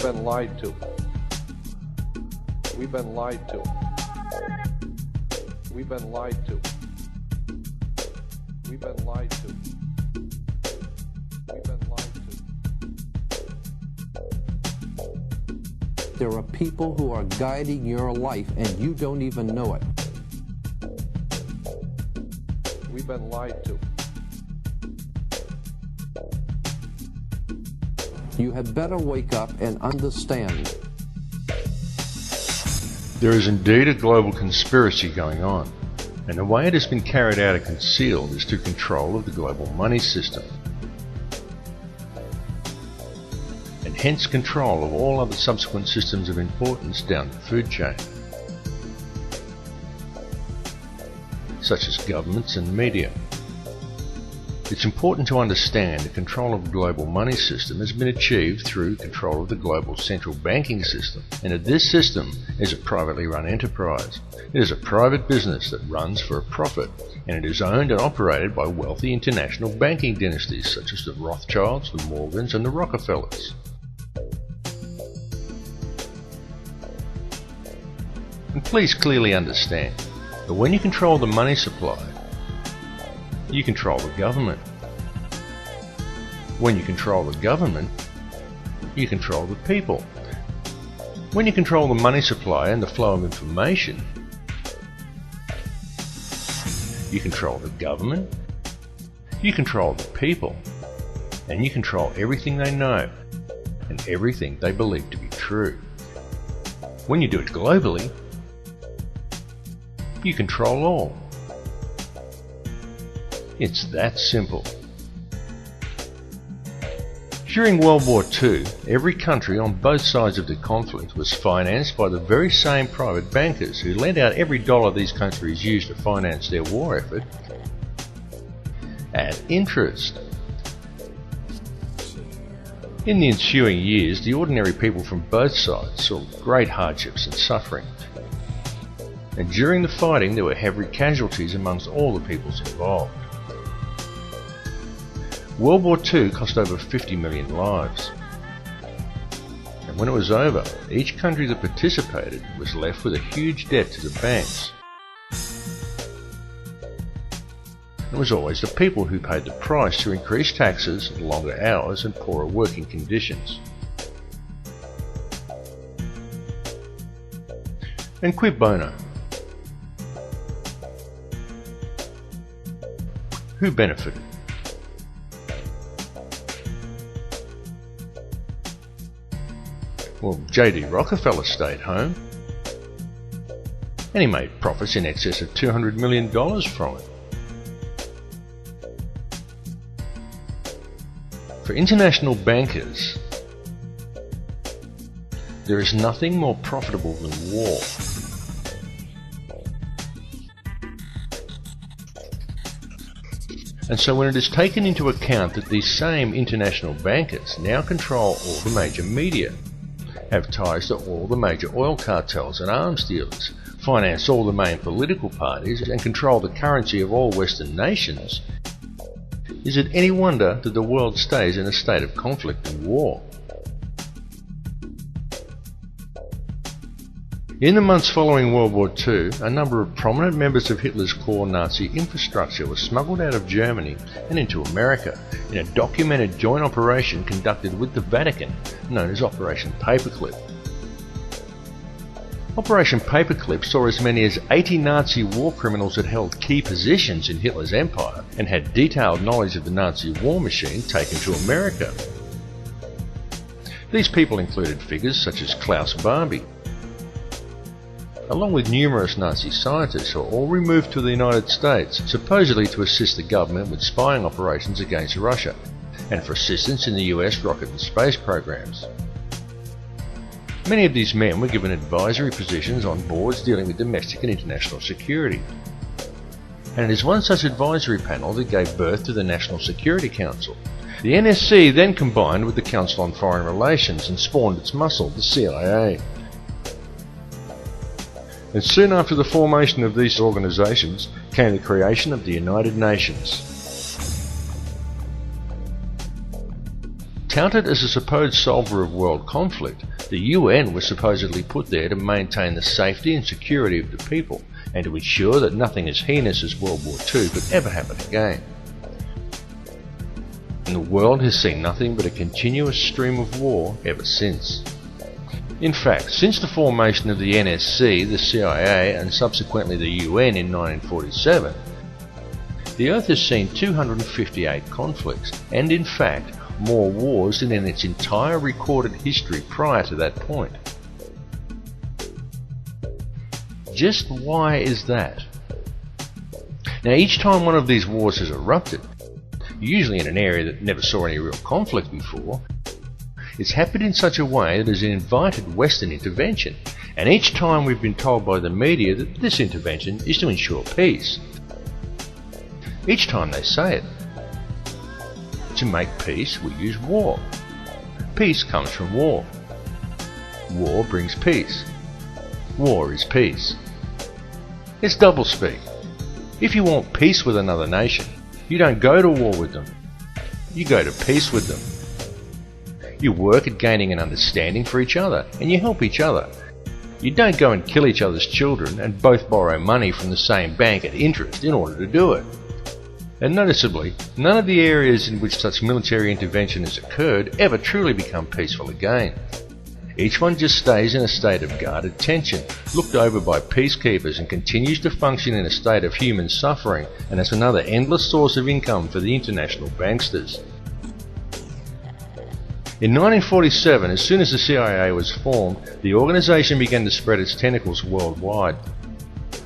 We've been lied to. We've been lied to. We've been lied to. We've been lied to. We've been lied to. There are people who are guiding your life and you don't even know it. We've been lied to. You had better wake up and understand. There is indeed a global conspiracy going on, and the way it has been carried out and concealed is through control of the global money system, and hence control of all other subsequent systems of importance down the food chain, such as governments and media. It's important to understand the control of the global money system has been achieved through control of the global central banking system, and that this system is a privately run enterprise. It is a private business that runs for a profit, and it is owned and operated by wealthy international banking dynasties such as the Rothschilds, the Morgans and the Rockefellers. And please clearly understand that when you control the money supply, you control the government. When you control the government, you control the people. When you control the money supply and the flow of information, you control the government, you control the people, and you control everything they know and everything they believe to be true. When you do it globally, you control all. It's that simple. During World War II, every country on both sides of the conflict was financed by the very same private bankers who lent out every dollar these countries used to finance their war effort at interest. In the ensuing years, the ordinary people from both sides saw great hardships and suffering. And during the fighting, there were heavy casualties amongst all the peoples involved. World War II cost over 50 million lives. And when it was over, each country that participated was left with a huge debt to the banks. It was always the people who paid the price through increased taxes, longer hours and poorer working conditions. And quid bono? Who benefited? Well, J.D. Rockefeller stayed home, and he made profits in excess of $200 million from it. For international bankers, there is nothing more profitable than war. And so when it is taken into account that these same international bankers now control all the major media, have ties to all the major oil cartels and arms dealers, finance all the main political parties, and control the currency of all Western nations, is it any wonder that the world stays in a state of conflict and war? In the months following World War II, a number of prominent members of Hitler's core Nazi infrastructure were smuggled out of Germany and into America in a documented joint operation conducted with the Vatican, known as Operation Paperclip. Operation Paperclip saw as many as 80 Nazi war criminals that held key positions in Hitler's empire and had detailed knowledge of the Nazi war machine taken to America. These people included figures such as Klaus Barbie, along with numerous Nazi scientists who were all removed to the United States, supposedly to assist the government with spying operations against Russia, and for assistance in the US rocket and space programs. Many of these men were given advisory positions on boards dealing with domestic and international security. And it is one such advisory panel that gave birth to the National Security Council. The NSC then combined with the Council on Foreign Relations and spawned its muscle, the CIA. And soon after the formation of these organisations came the creation of the United Nations. Touted as a supposed solver of world conflict, the UN was supposedly put there to maintain the safety and security of the people and to ensure that nothing as heinous as World War II could ever happen again. And the world has seen nothing but a continuous stream of war ever since. In fact, since the formation of the NSC, the CIA and subsequently the UN in 1947, the Earth has seen 258 conflicts and in fact more wars than in its entire recorded history prior to that point. Just why is that? Now, each time one of these wars has erupted, usually in an area that never saw any real conflict before, it's happened in such a way that has invited Western intervention, and each time we've been told by the media that this intervention is to ensure peace. Each time they say it. To make peace, we use war. Peace comes from war. War brings peace. War is peace. It's doublespeak. If you want peace with another nation, you don't go to war with them. You go to peace with them. You work at gaining an understanding for each other, and you help each other. You don't go and kill each other's children and both borrow money from the same bank at interest in order to do it. And noticeably, none of the areas in which such military intervention has occurred ever truly become peaceful again. Each one just stays in a state of guarded tension, looked over by peacekeepers, and continues to function in a state of human suffering, and as another endless source of income for the international banksters. In 1947, as soon as the CIA was formed, the organisation began to spread its tentacles worldwide,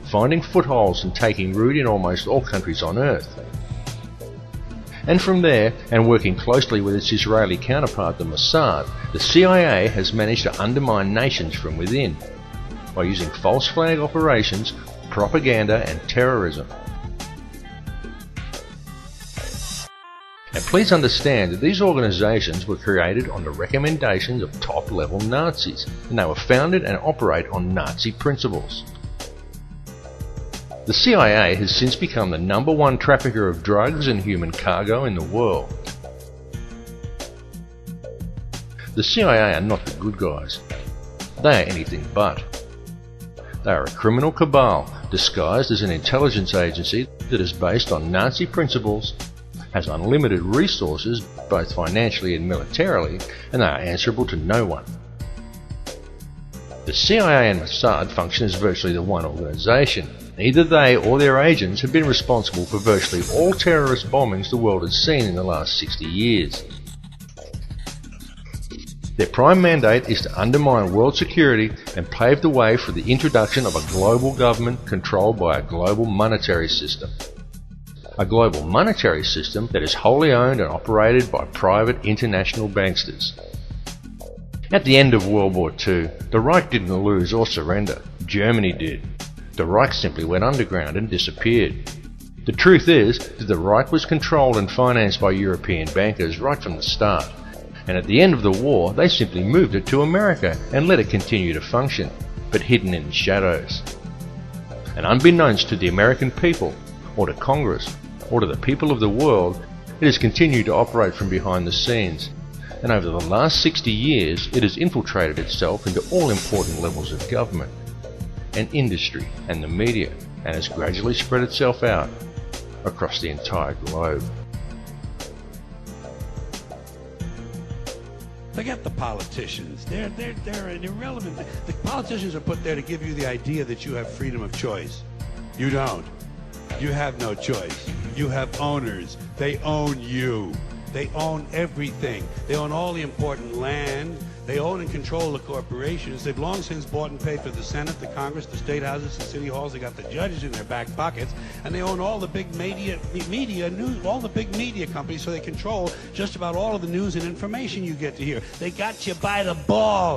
finding footholds and taking root in almost all countries on Earth. And from there, and working closely with its Israeli counterpart, the Mossad, the CIA has managed to undermine nations from within by using false flag operations, propaganda and terrorism. And please understand that these organisations were created on the recommendations of top-level Nazis, and they were founded and operate on Nazi principles. The CIA has since become the #1 trafficker of drugs and human cargo in the world. The CIA are not the good guys. They are anything but. They are a criminal cabal disguised as an intelligence agency that is based on Nazi principles, has unlimited resources both financially and militarily, and they are answerable to no one. The CIA and Mossad function as virtually the one organisation. Neither they or their agents have been responsible for virtually all terrorist bombings the world has seen in the last 60 years. Their prime mandate is to undermine world security and pave the way for the introduction of a global government controlled by a global monetary system. A global monetary system that is wholly owned and operated by private international banksters. At the end of World War II, the Reich didn't lose or surrender. Germany did. The Reich simply went underground and disappeared. The truth is that the Reich was controlled and financed by European bankers right from the start, and at the end of the war they simply moved it to America and let it continue to function, but hidden in the shadows. And unbeknownst to the American people, or to Congress, or to the people of the world, it has continued to operate from behind the scenes, and over the last 60 years it has infiltrated itself into all important levels of government and industry and the media, and has gradually spread itself out across the entire globe. Forget the politicians. They're an irrelevant. The politicians are put there to give you the idea that you have freedom of choice. You don't. You have no choice. You have owners. They own you. They own everything. They own all the important land. They own and control the corporations. They've long since bought and paid for the Senate, the Congress, the state houses, the city halls. They got the judges in their back pockets, and they own all the big media news, all the big media companies. So they control just about all of the news and information you get to hear. They got you by the balls.